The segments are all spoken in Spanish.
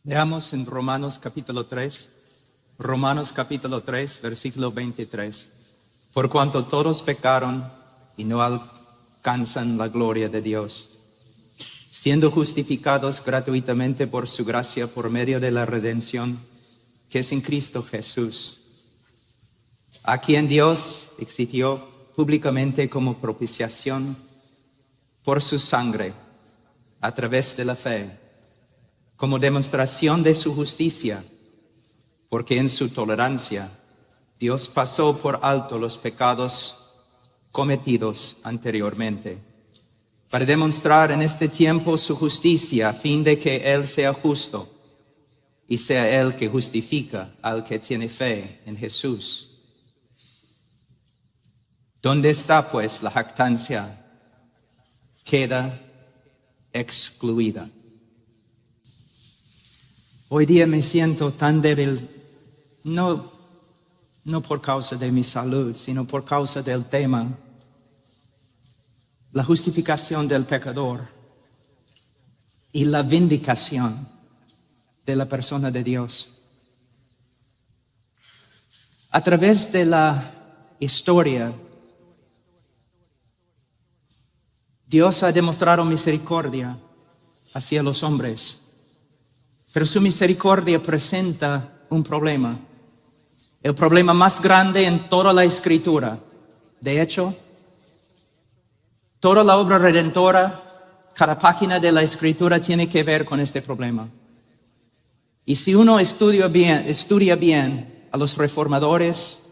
Leamos en Romanos capítulo 3, versículo 23. Por cuanto todos pecaron y no alcanzan la gloria de Dios, siendo justificados gratuitamente por su gracia por medio de la redención que es en Cristo Jesús, a quien Dios exigió públicamente como propiciación por su sangre a través de la fe, como demostración de su justicia, porque en su tolerancia Dios pasó por alto los pecados cometidos anteriormente, para demostrar en este tiempo su justicia, a fin de que Él sea justo y sea Él que justifica al que tiene fe en Jesús. ¿Dónde está pues la jactancia? Queda excluida. Hoy día me siento tan débil, no por causa de mi salud, sino por causa del tema, la justificación del pecador y la vindicación de la persona de Dios. A través de la historia, Dios ha demostrado misericordia hacia los hombres. Pero su misericordia presenta un problema. El problema más grande en toda la Escritura. De hecho, toda la obra redentora, cada página de la Escritura tiene que ver con este problema. Y si uno estudia bien a los reformadores,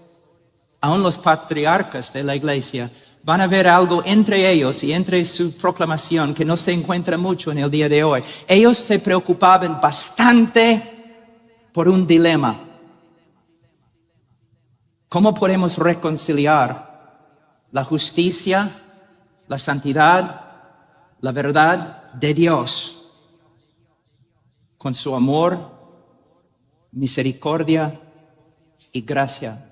aún los patriarcas de la iglesia, van a ver algo entre ellos y entre su proclamación que no se encuentra mucho en el día de hoy. Ellos se preocupaban bastante por un dilema. ¿Cómo podemos reconciliar la justicia, la santidad, la verdad de Dios con su amor, misericordia y gracia?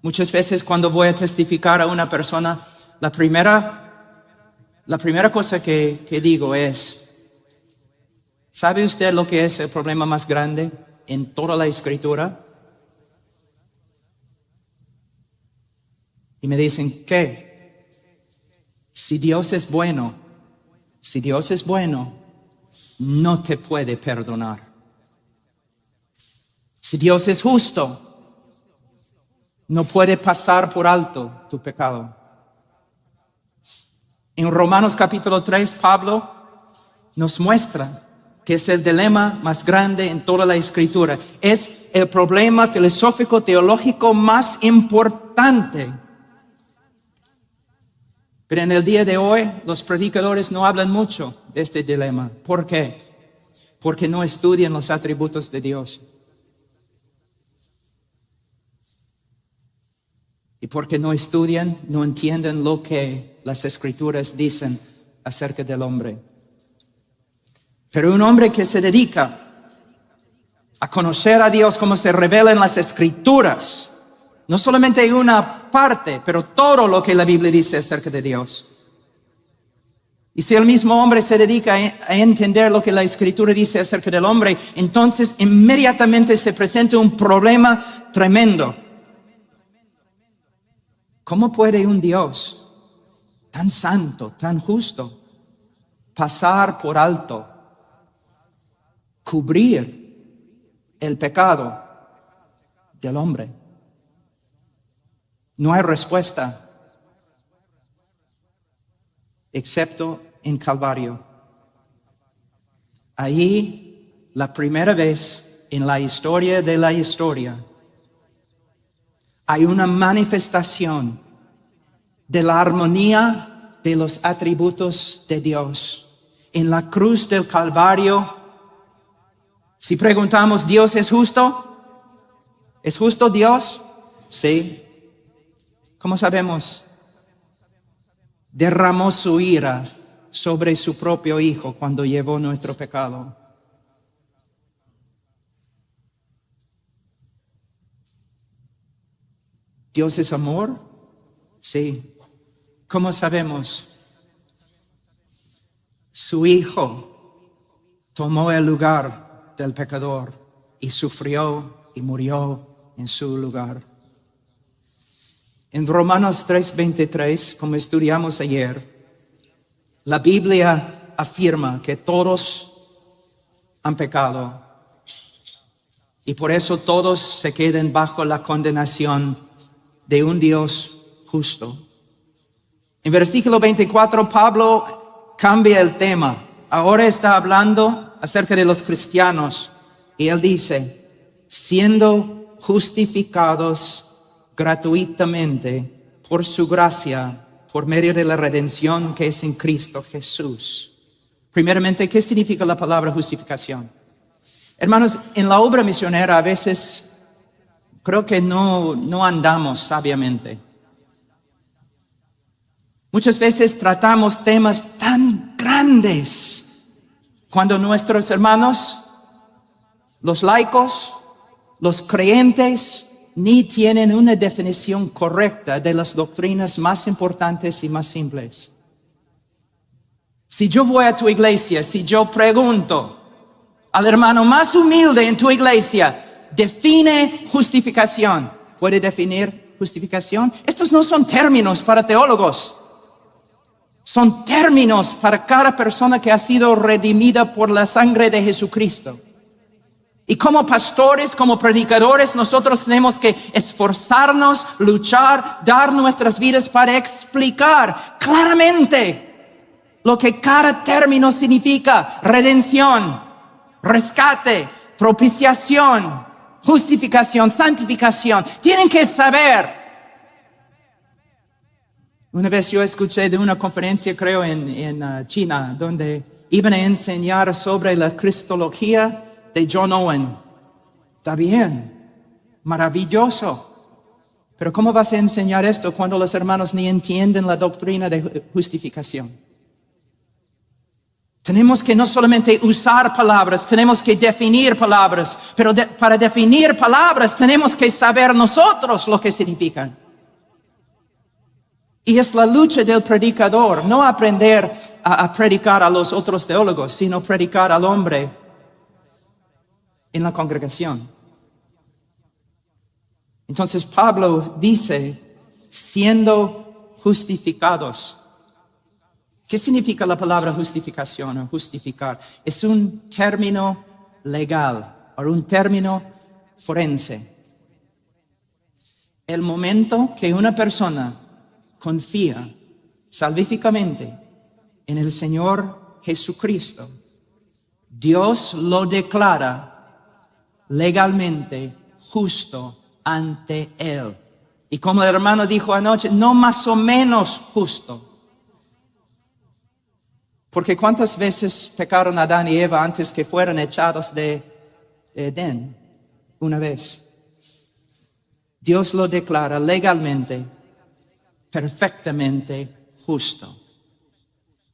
Muchas veces cuando voy a testificar a una persona, la primera cosa que digo es, ¿sabe usted lo que es el problema más grande en toda la Escritura? Y me dicen, ¿qué? Si Dios es bueno, no te puede perdonar. Si Dios es justo, no puede pasar por alto tu pecado. En Romanos capítulo 3, Pablo nos muestra que es el dilema más grande en toda la Escritura. Es el problema filosófico teológico más importante. Pero en el día de hoy, los predicadores no hablan mucho de este dilema. ¿Por qué? Porque no estudian los atributos de Dios. Y porque no estudian, no entienden lo que las Escrituras dicen acerca del hombre. Pero un hombre que se dedica a conocer a Dios como se revela en las Escrituras, no solamente hay una parte, pero todo lo que la Biblia dice acerca de Dios. Y si el mismo hombre se dedica a entender lo que la Escritura dice acerca del hombre, entonces inmediatamente se presenta un problema tremendo. ¿Cómo puede un Dios tan santo, tan justo, pasar por alto, cubrir el pecado del hombre? No hay respuesta, excepto en Calvario. Allí, la primera vez en la historia de la historia, hay una manifestación de la armonía de los atributos de Dios. En la cruz del Calvario, si preguntamos, ¿Dios es justo? ¿Es justo Dios? Sí. ¿Cómo sabemos? Derramó su ira sobre su propio Hijo cuando llevó nuestro pecado. ¿Dios es amor? Sí. ¿Cómo sabemos? Su Hijo tomó el lugar del pecador y sufrió y murió en su lugar. En Romanos 3:23, como estudiamos ayer, la Biblia afirma que todos han pecado y por eso todos se quedan bajo la condenación de un Dios justo. En versículo 24, Pablo cambia el tema. Ahora está hablando acerca de los cristianos y él dice, siendo justificados gratuitamente por su gracia, por medio de la redención que es en Cristo Jesús. Primeramente, ¿qué significa la palabra justificación? Hermanos, en la obra misionera a veces creo que no andamos sabiamente. Muchas veces tratamos temas tan grandes cuando nuestros hermanos, los laicos, los creyentes, ni tienen una definición correcta de las doctrinas más importantes y más simples. Si yo voy a tu iglesia, si yo pregunto al hermano más humilde en tu iglesia, define justificación. ¿Puede definir justificación? Estos no son términos para teólogos. Son términos para cada persona que ha sido redimida por la sangre de Jesucristo. Y como pastores, como predicadores, nosotros tenemos que esforzarnos, luchar, dar nuestras vidas para explicar claramente lo que cada término significa. Redención, rescate, propiciación, justificación, santificación. Tienen que saber. Una vez yo escuché de una conferencia, creo en China, donde iban a enseñar sobre la cristología de John Owen. Está bien, maravilloso. Pero ¿cómo vas a enseñar esto cuando los hermanos ni entienden la doctrina de justificación? Tenemos que no solamente usar palabras, tenemos que definir palabras. Pero para definir palabras tenemos que saber nosotros lo que significan. Y es la lucha del predicador, no aprender a predicar a los otros teólogos, sino predicar al hombre en la congregación. Entonces Pablo dice, siendo justificados. ¿Qué significa la palabra justificación o justificar? Es un término legal o un término forense. El momento que una persona confía salvíficamente en el Señor Jesucristo, Dios lo declara legalmente justo ante Él. Y como el hermano dijo anoche, no más o menos justo. Porque ¿cuántas veces pecaron Adán y Eva antes que fueran echados de Edén? Una vez. Dios lo declara legalmente, perfectamente justo.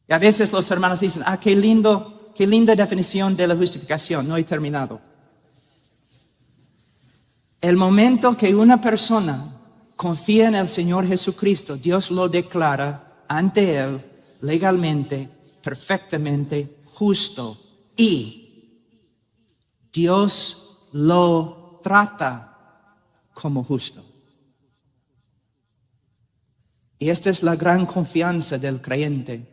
Y a veces los hermanos dicen, qué linda definición de la justificación. No he terminado. El momento que una persona confía en el Señor Jesucristo, Dios lo declara ante Él legalmente, perfectamente justo. Y Dios lo trata como justo. Y esta es la gran confianza del creyente.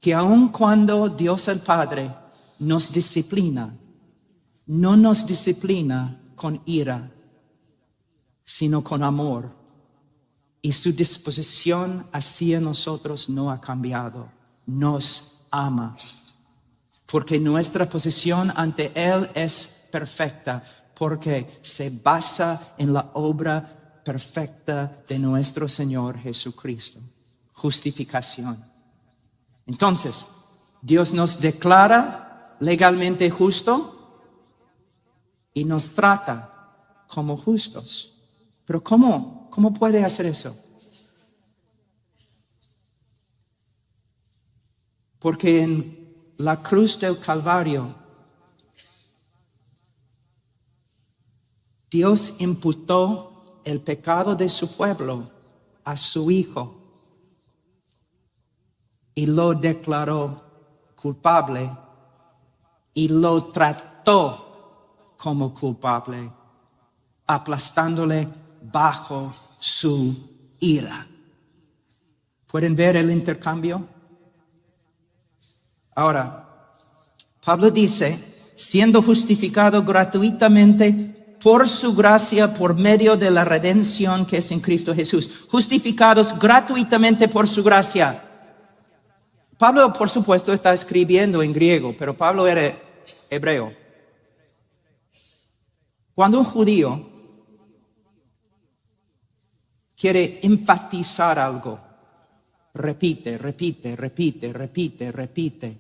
Que aun cuando Dios el Padre nos disciplina, no nos disciplina con ira, sino con amor. Y su disposición hacia nosotros no ha cambiado. Nos ama. Porque nuestra posición ante Él es perfecta. Porque se basa en la obra perfecta de nuestro Señor Jesucristo. Justificación. Entonces, Dios nos declara legalmente justo y nos trata como justos. Pero ¿cómo puede hacer eso? Porque en la cruz del Calvario, Dios imputó el pecado de su pueblo a su Hijo y lo declaró culpable y lo trató como culpable, aplastándole bajo su ira. ¿Pueden ver el intercambio? Ahora, Pablo dice, siendo justificado gratuitamente por su gracia, por medio de la redención que es en Cristo Jesús. Justificados gratuitamente por su gracia. Pablo, por supuesto, está escribiendo en griego, pero Pablo era hebreo. Cuando un judío quiere enfatizar algo, repite, repite, repite, repite, repite.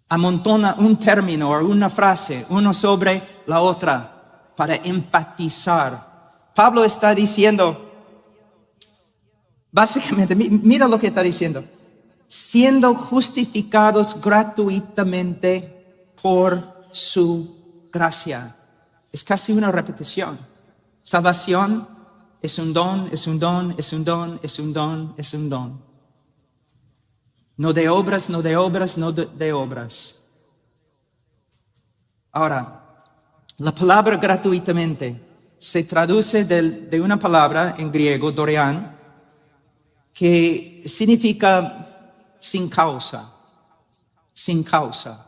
Amontona un término o una frase, uno sobre la otra, para enfatizar. Pablo está diciendo, básicamente, mira lo que está diciendo. Siendo justificados gratuitamente por su gracia. Es casi una repetición. Salvación es un don, es un don, es un don, es un don, es un don. No de obras, no de obras, no de obras. Ahora, la palabra gratuitamente se traduce de una palabra en griego, dorean, que significa sin causa, sin causa,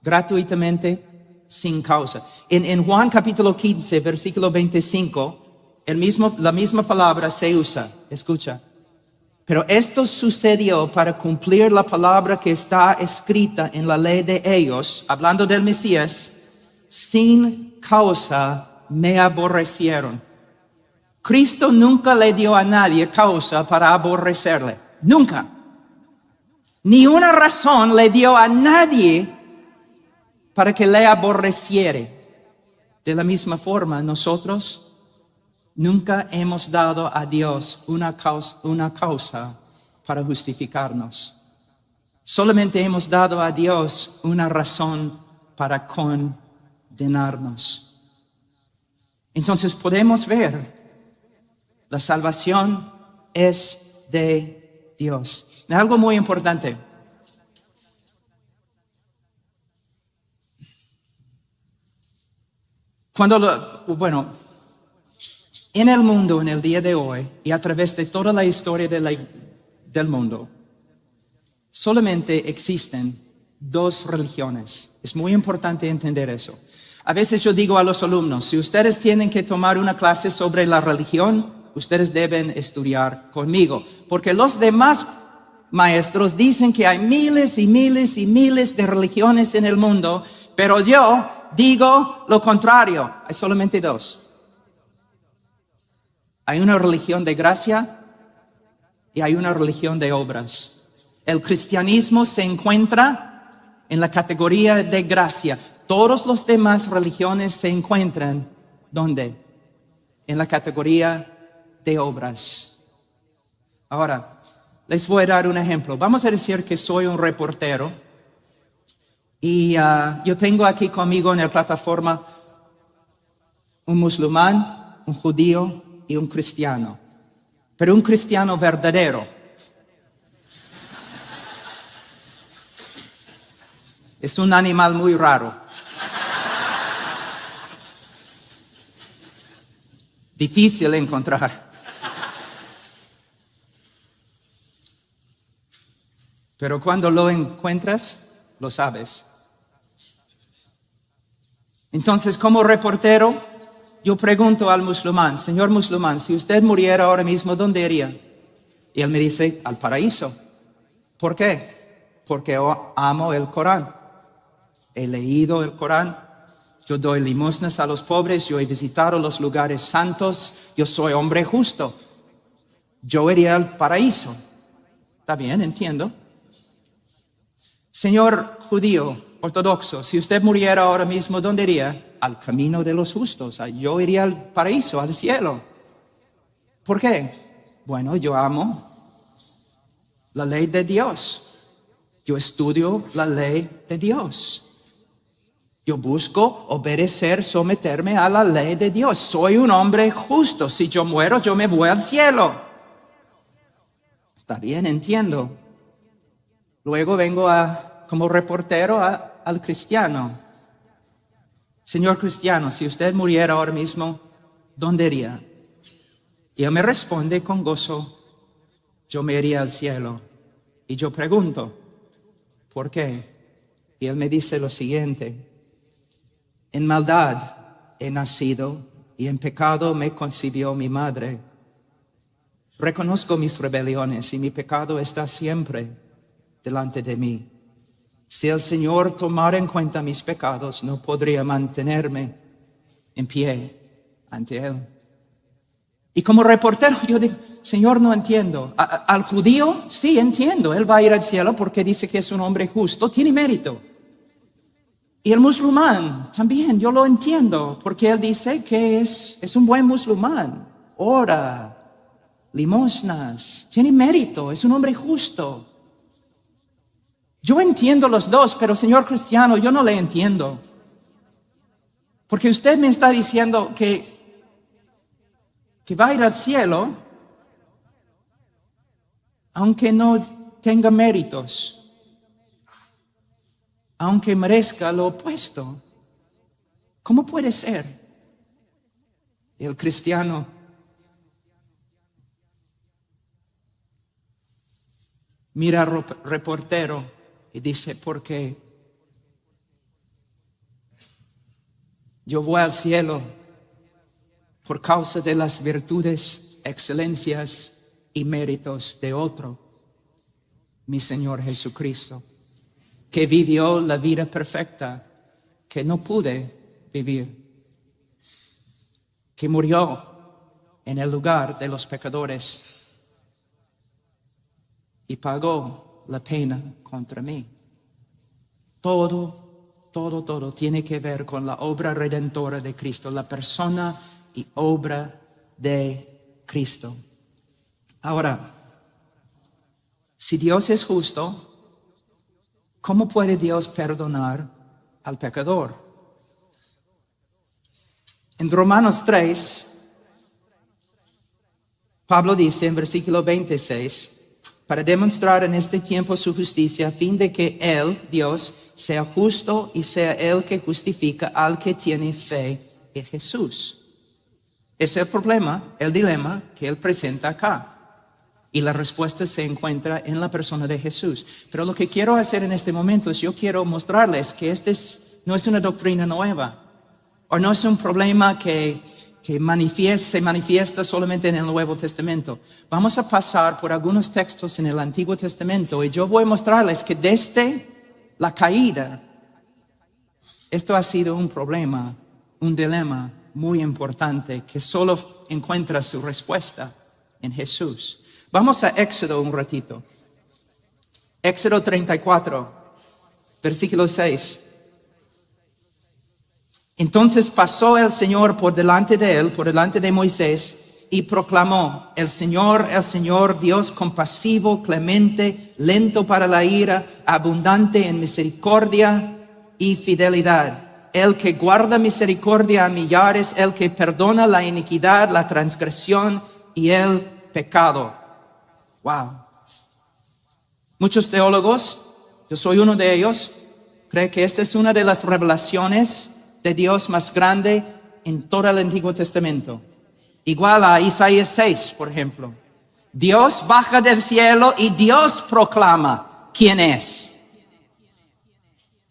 gratuitamente, sin causa. En Juan capítulo 15, versículo 25, la misma palabra se usa, escucha. Pero esto sucedió para cumplir la palabra que está escrita en la ley de ellos, hablando del Mesías, sin causa me aborrecieron. Cristo nunca le dio a nadie causa para aborrecerle. Nunca. Ni una razón le dio a nadie para que le aborreciere. De la misma forma, nosotros nunca hemos dado a Dios una causa para justificarnos. Solamente hemos dado a Dios una razón para condenarnos. Entonces podemos ver, la salvación es de Dios. Algo muy importante. En el mundo, en el día de hoy, y a través de toda la historia del mundo, solamente existen dos religiones. Es muy importante entender eso. A veces yo digo a los alumnos, si ustedes tienen que tomar una clase sobre la religión, ustedes deben estudiar conmigo, porque los demás maestros dicen que hay miles y miles y miles de religiones en el mundo, pero yo digo lo contrario, hay solamente dos. Hay una religión de gracia y hay una religión de obras. El cristianismo se encuentra en la categoría de gracia. Todas las demás religiones se encuentran, ¿dónde? En la categoría de obras. Ahora, les voy a dar un ejemplo. Vamos a decir que soy un reportero y yo tengo aquí conmigo en la plataforma un musulmán, un judío y un cristiano, pero un cristiano verdadero. Es un animal muy raro. Difícil de encontrar. Pero cuando lo encuentras, lo sabes. Entonces, como reportero, yo pregunto al musulmán, señor musulmán, si usted muriera ahora mismo, ¿dónde iría? Y él me dice, al paraíso. ¿Por qué? Porque yo amo el Corán. He leído el Corán. Yo doy limosnas a los pobres. Yo he visitado los lugares santos. Yo soy hombre justo. Yo iría al paraíso. Está bien, entiendo. Señor judío ortodoxo, si usted muriera ahora mismo, ¿dónde iría? Al camino de los justos. Yo iría al paraíso, al cielo. ¿Por qué? Bueno, yo amo la ley de Dios. Yo estudio la ley de Dios. Yo busco obedecer, someterme a la ley de Dios. Soy un hombre justo. Si yo muero, yo me voy al cielo. Está bien, entiendo. Luego vengo a como reportero al cristiano. Señor cristiano, si usted muriera ahora mismo, ¿dónde iría? Y él me responde con gozo, yo me iría al cielo. Y yo pregunto, ¿por qué? Y él me dice lo siguiente, en maldad he nacido y en pecado me concibió mi madre. Reconozco mis rebeliones y mi pecado está siempre delante de mí. Si el Señor tomara en cuenta mis pecados, no podría mantenerme en pie ante Él. Y como reportero yo digo, Señor, no entiendo. Al judío, sí entiendo, él va a ir al cielo porque dice que es un hombre justo, tiene mérito. Y el musulmán también, yo lo entiendo, porque él dice que es un buen musulmán. Ora, limosnas, tiene mérito, es un hombre justo. Yo entiendo los dos, pero señor cristiano, yo no le entiendo. Porque usted me está diciendo que va a ir al cielo, aunque no tenga méritos, aunque merezca lo opuesto. ¿Cómo puede ser? El cristiano mira al reportero y dice, porque yo voy al cielo por causa de las virtudes, excelencias y méritos de otro, mi Señor Jesucristo, que vivió la vida perfecta que no pude vivir, que murió en el lugar de los pecadores y pagó la pena contra mí. Todo tiene que ver con la obra redentora de Cristo, la persona y obra de Cristo. Ahora, si Dios es justo, ¿cómo puede Dios perdonar al pecador? En Romanos 3, Pablo dice en versículo 26, para demostrar en este tiempo su justicia, a fin de que Él, Dios, sea justo y sea Él que justifica al que tiene fe en Jesús. Ese es el problema, el dilema que Él presenta acá. Y la respuesta se encuentra en la persona de Jesús. Pero lo que quiero hacer en este momento es yo quiero mostrarles que no es una doctrina nueva. O no es un problema que se manifiesta solamente en el Nuevo Testamento. Vamos a pasar por algunos textos en el Antiguo Testamento y yo voy a mostrarles que desde la caída, esto ha sido un problema, un dilema muy importante que solo encuentra su respuesta en Jesús. Vamos a Éxodo un ratito. Éxodo 34, versículo 6. Entonces pasó el Señor por delante de él, por delante de Moisés, y proclamó, el Señor, Dios compasivo, clemente, lento para la ira, abundante en misericordia y fidelidad. El que guarda misericordia a millares, el que perdona la iniquidad, la transgresión y el pecado. Wow. Muchos teólogos, yo soy uno de ellos, creen que esta es una de las revelaciones de Dios más grande en todo el Antiguo Testamento. Igual a Isaías 6, por ejemplo. Dios baja del cielo y Dios proclama quién es.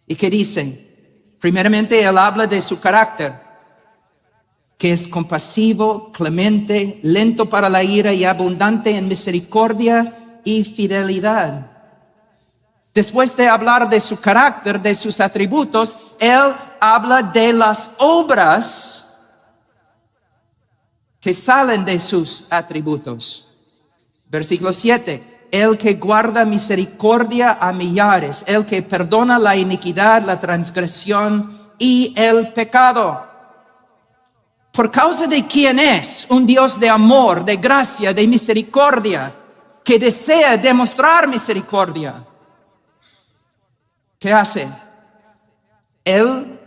¿Y qué dice? Primeramente, Él habla de su carácter, que es compasivo, clemente, lento para la ira y abundante en misericordia y fidelidad. Después de hablar de su carácter, de sus atributos, Él habla de las obras que salen de sus atributos. Versículo 7. El que guarda misericordia a millares, el que perdona la iniquidad, la transgresión y el pecado. Por causa de quién es un Dios de amor, de gracia, de misericordia, que desea demostrar misericordia. ¿Qué hace? Él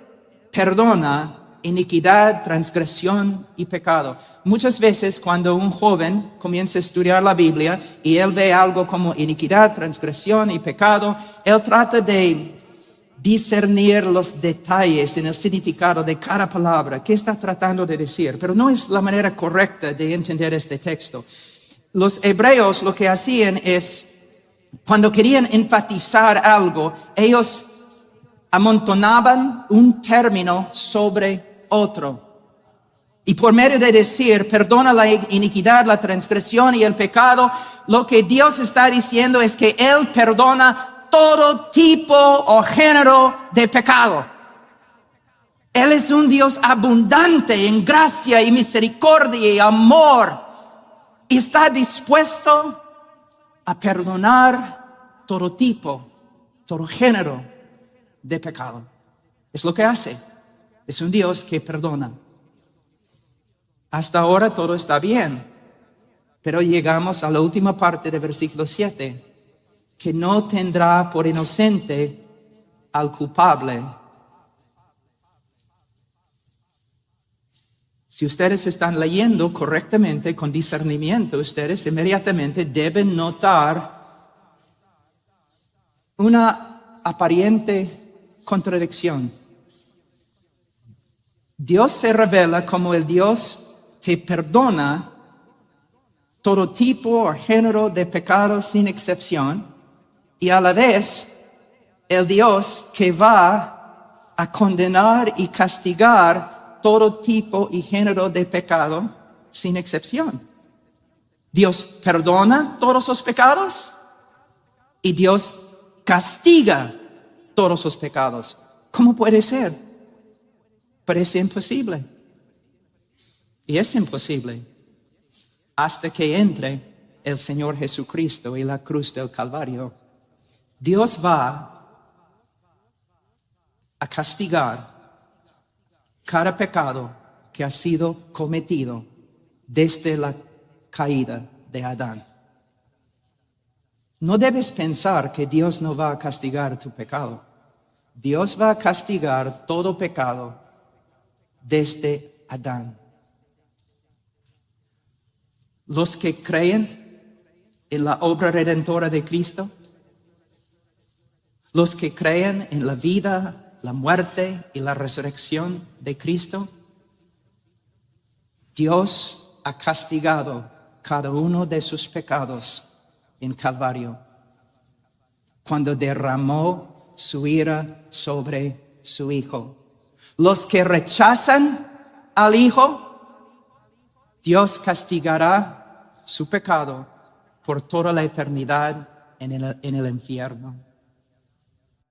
perdona iniquidad, transgresión y pecado. Muchas veces cuando un joven comienza a estudiar la Biblia y él ve algo como iniquidad, transgresión y pecado, él trata de discernir los detalles en el significado de cada palabra, qué está tratando de decir, pero no es la manera correcta de entender este texto. Los hebreos lo que hacían es, cuando querían enfatizar algo, ellos amontonaban un término sobre otro. Y por medio de decir, perdona la iniquidad, la transgresión y el pecado, lo que Dios está diciendo es que Él perdona todo tipo o género de pecado. Él es un Dios abundante en gracia y misericordia y amor. Y está dispuesto a perdonar todo tipo, todo género de pecado. Es lo que hace. Es un Dios que perdona. Hasta ahora todo está bien, pero llegamos a la última parte del versículo 7, que no tendrá por inocente al culpable. Si ustedes están leyendo correctamente, con discernimiento, ustedes inmediatamente deben notar una aparente contradicción. Dios se revela como el Dios que perdona todo tipo o género de pecado sin excepción, y a la vez el Dios que va a condenar y castigar todo tipo y género de pecado sin excepción. Dios perdona todos los pecados y Dios castiga todos los pecados. ¿Cómo puede ser? Parece imposible. Y es imposible hasta que entre el Señor Jesucristo y la cruz del Calvario. Dios va a castigar cada pecado que ha sido cometido desde la caída de Adán. No debes pensar que Dios no va a castigar tu pecado. Dios va a castigar todo pecado desde Adán. Los que creen en la obra redentora de Cristo, los que creen en la vida, la muerte y la resurrección de Cristo, Dios ha castigado cada uno de sus pecados en Calvario, cuando derramó su ira sobre su Hijo. Los que rechazan al Hijo, Dios castigará su pecado por toda la eternidad en el infierno.